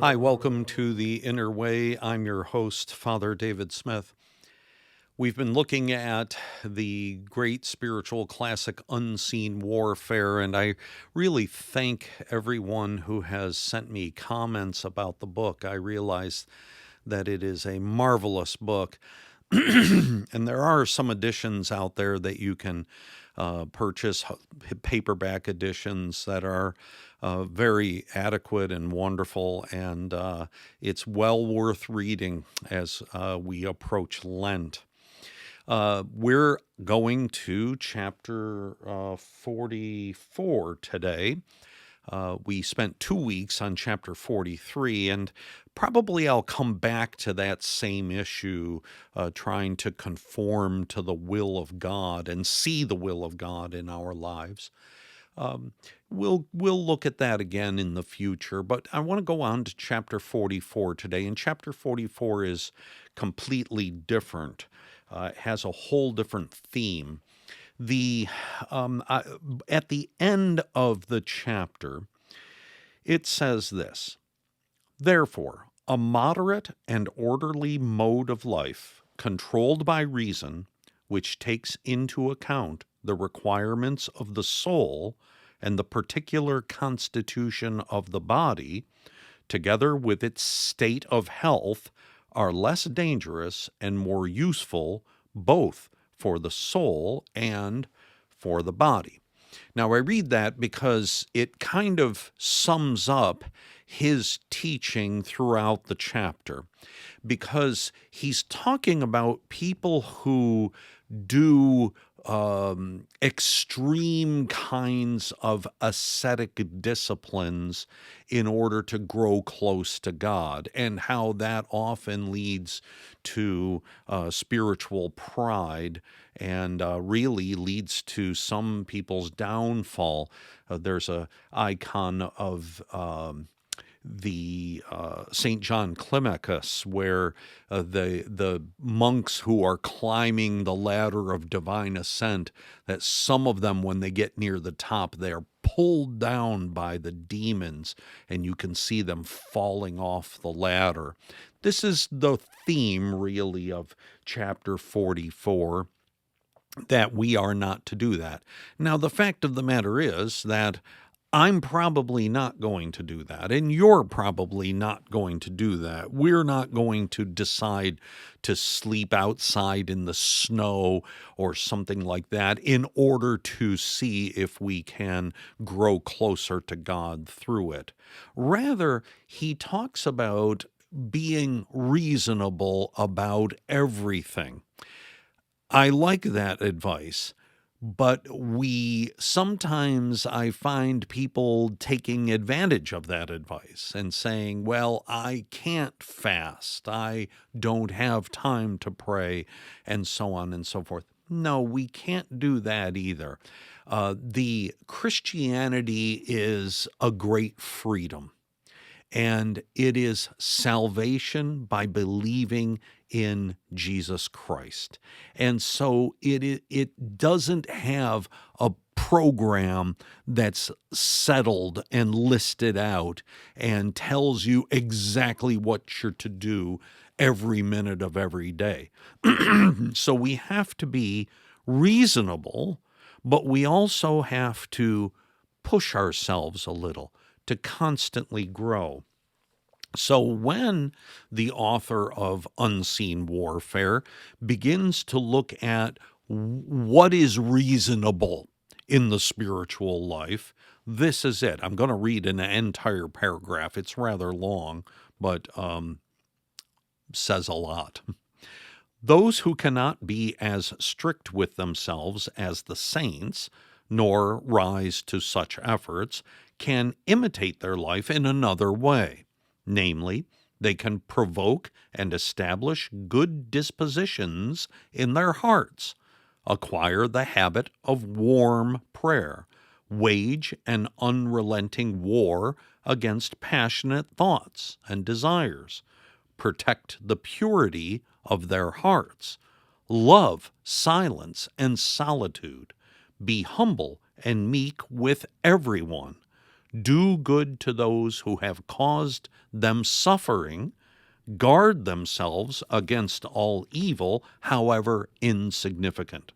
Hi, welcome to the Inner Way. I'm your host, Father David Smith. We've been looking at the great spiritual classic Unseen Warfare, and I really thank everyone who has sent me comments about the book. I realize that it is a marvelous book. And there are some editions out there that you can purchase, paperback editions that are very adequate and wonderful, and it's well worth reading as we approach Lent. We're going to chapter 44 today. We spent 2 weeks on chapter 43, and probably I'll come back to that same issue, trying to conform to the will of God and see the will of God in our lives. We'll look at that again in the future, but I want to go on to chapter 44 today, and chapter 44 is completely different. It has a whole different theme. The At the end of the chapter, it says this: Therefore, a moderate and orderly mode of life, controlled by reason, which takes into account the requirements of the soul and the particular constitution of the body, together with its state of health, are less dangerous and more useful both for the soul and for the body. Now, I read that because it kind of sums up his teaching throughout the chapter, because he's talking about people who do extreme kinds of ascetic disciplines in order to grow close to God, and how that often leads to spiritual pride and really leads to some people's downfall. There's a icon of the Saint John Climacus, where the monks who are climbing the ladder of divine ascent, that some of them, when they get near the top, they are pulled down by the demons, and you can see them falling off the ladder. This is the theme, really, of chapter 44, that we are not to do that. Now, the fact of the matter is that I'm probably not going to do that, and you're probably not going to do that. We're not going to decide to sleep outside in the snow or something like that in order to see if we can grow closer to God through it. Rather, he talks about being reasonable about everything. I like that advice, but I find people taking advantage of that advice and saying, well, I can't fast, I don't have time to pray, and so on and so forth. No, we can't do that either. The Christianity is a great freedom, and it is salvation by believing in Jesus Christ. And so it doesn't have a program that's settled and listed out and tells you exactly what you're to do every minute of every day. So we have to be reasonable, but we also have to push ourselves a little to constantly grow. So when the author of Unseen Warfare begins to look at what is reasonable in the spiritual life, this is it. I'm going to read an entire paragraph. It's rather long, but says a lot. Those who cannot be as strict with themselves as the saints, nor rise to such efforts, can imitate their life in another way. Namely, they can provoke and establish good dispositions in their hearts, acquire the habit of warm prayer, wage an unrelenting war against passionate thoughts and desires, protect the purity of their hearts, love silence and solitude, be humble and meek with everyone, do good to those who have caused them suffering, guard themselves against all evil, however insignificant.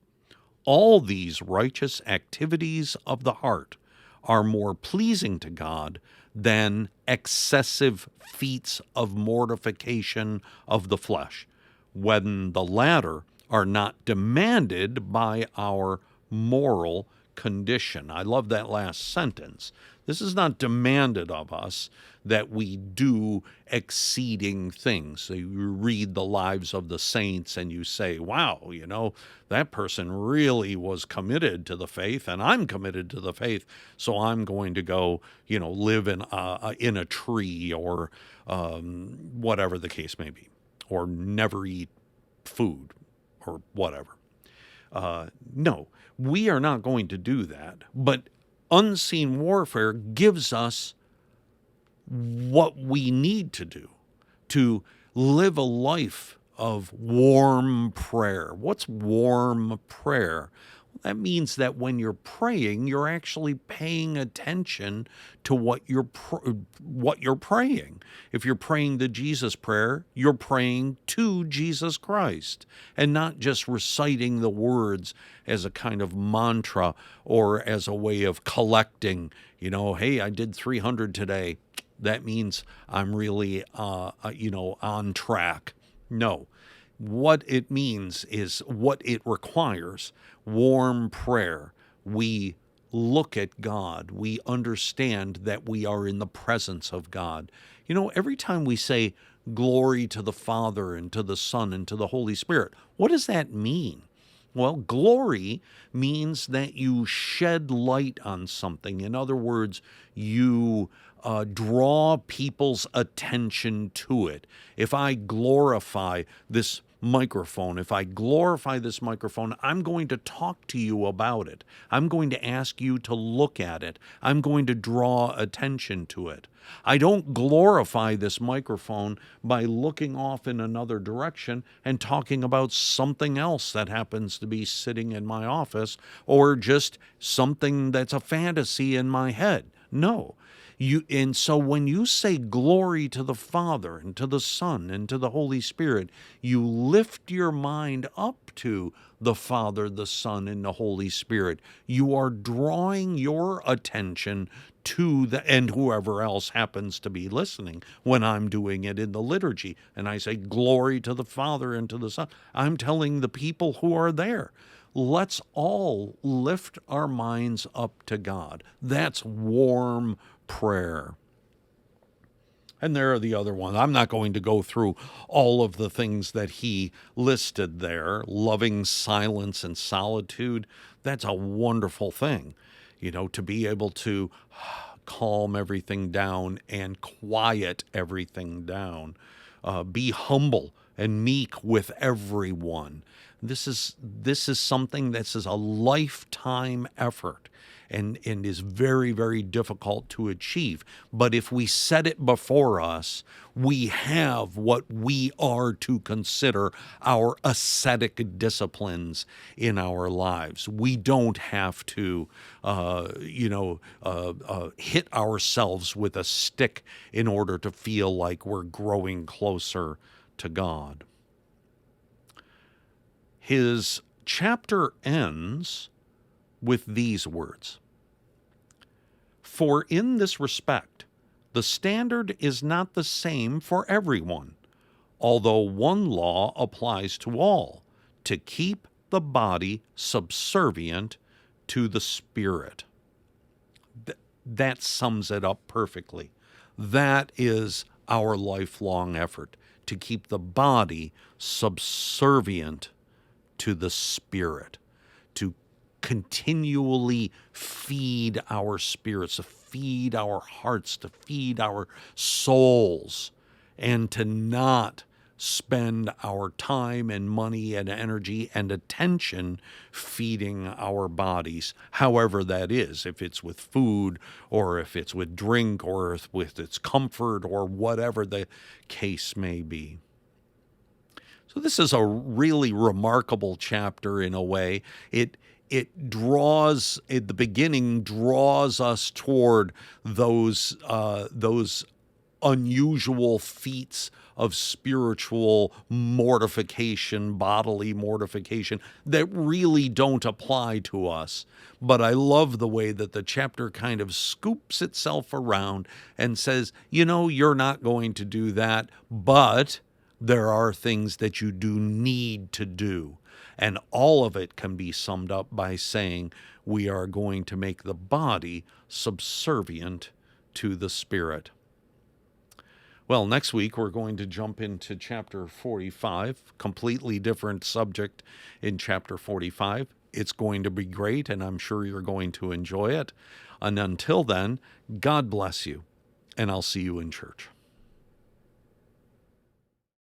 All these righteous activities of the heart are more pleasing to God than excessive feats of mortification of the flesh, when the latter are not demanded by our moral condition. I love that last sentence. This is not demanded of us that we do exceeding things. So you read the lives of the saints and you say, wow, that person really was committed to the faith, and I'm committed to the faith, so I'm going to go, live in a tree, or whatever the case may be, or never eat food or whatever. No, we are not going to do that. But unseen warfare gives us what we need to do to live a life of warm prayer. What's warm prayer? That means that when you're praying, you're actually paying attention to what you're praying. If you're praying the Jesus prayer, you're praying to Jesus Christ, and not just reciting the words as a kind of mantra or as a way of collecting, hey, I did 300 today. That means I'm really, on track. No. What it means is what it requires: warm prayer. We look at God. We understand that we are in the presence of God. Every time we say glory to the Father and to the Son and to the Holy Spirit, what does that mean? Well, glory means that you shed light on something. In other words, you draw people's attention to it. If I glorify this microphone, I'm going to talk to you about it. I'm going to ask you to look at it. I'm going to draw attention to it. I don't glorify this microphone by looking off in another direction and talking about something else that happens to be sitting in my office, or just something that's a fantasy in my head. No. And so when you say glory to the Father and to the Son and to the Holy Spirit, you lift your mind up to the Father, the Son, and the Holy Spirit. You are drawing your attention to and whoever else happens to be listening when I'm doing it in the liturgy. And I say glory to the Father and to the Son. I'm telling the people who are there, let's all lift our minds up to God. That's warm prayer. And there are the other ones. I'm not going to go through all of the things that he listed there. Loving silence and solitude, that's a wonderful thing, to be able to calm everything down and quiet everything down. Be humble and meek with everyone. This is something that is a lifetime effort, and is very, very difficult to achieve. But if we set it before us, we have what we are to consider our ascetic disciplines in our lives. We don't have to, hit ourselves with a stick in order to feel like we're growing closer to God. His chapter ends with these words: "For in this respect, the standard is not the same for everyone, although one law applies to all, to keep the body subservient to the Spirit." That sums it up perfectly. That is our lifelong effort, to keep the body subservient to the Spirit, to continually feed our spirits, to feed our hearts, to feed our souls, and to not spend our time and money and energy and attention feeding our bodies, however that is, if it's with food or if it's with drink or with its comfort or whatever the case may be. So this is a really remarkable chapter in a way. draws at the beginning, draws us toward those unusual feats of spiritual mortification, bodily mortification, that really don't apply to us. But I love the way that the chapter kind of scoops itself around and says, you're not going to do that, but there are things that you do need to do. And all of it can be summed up by saying we are going to make the body subservient to the spirit. Well, next week we're going to jump into chapter 45, completely different subject in chapter 45. It's going to be great, and I'm sure you're going to enjoy it. And until then, God bless you, and I'll see you in church.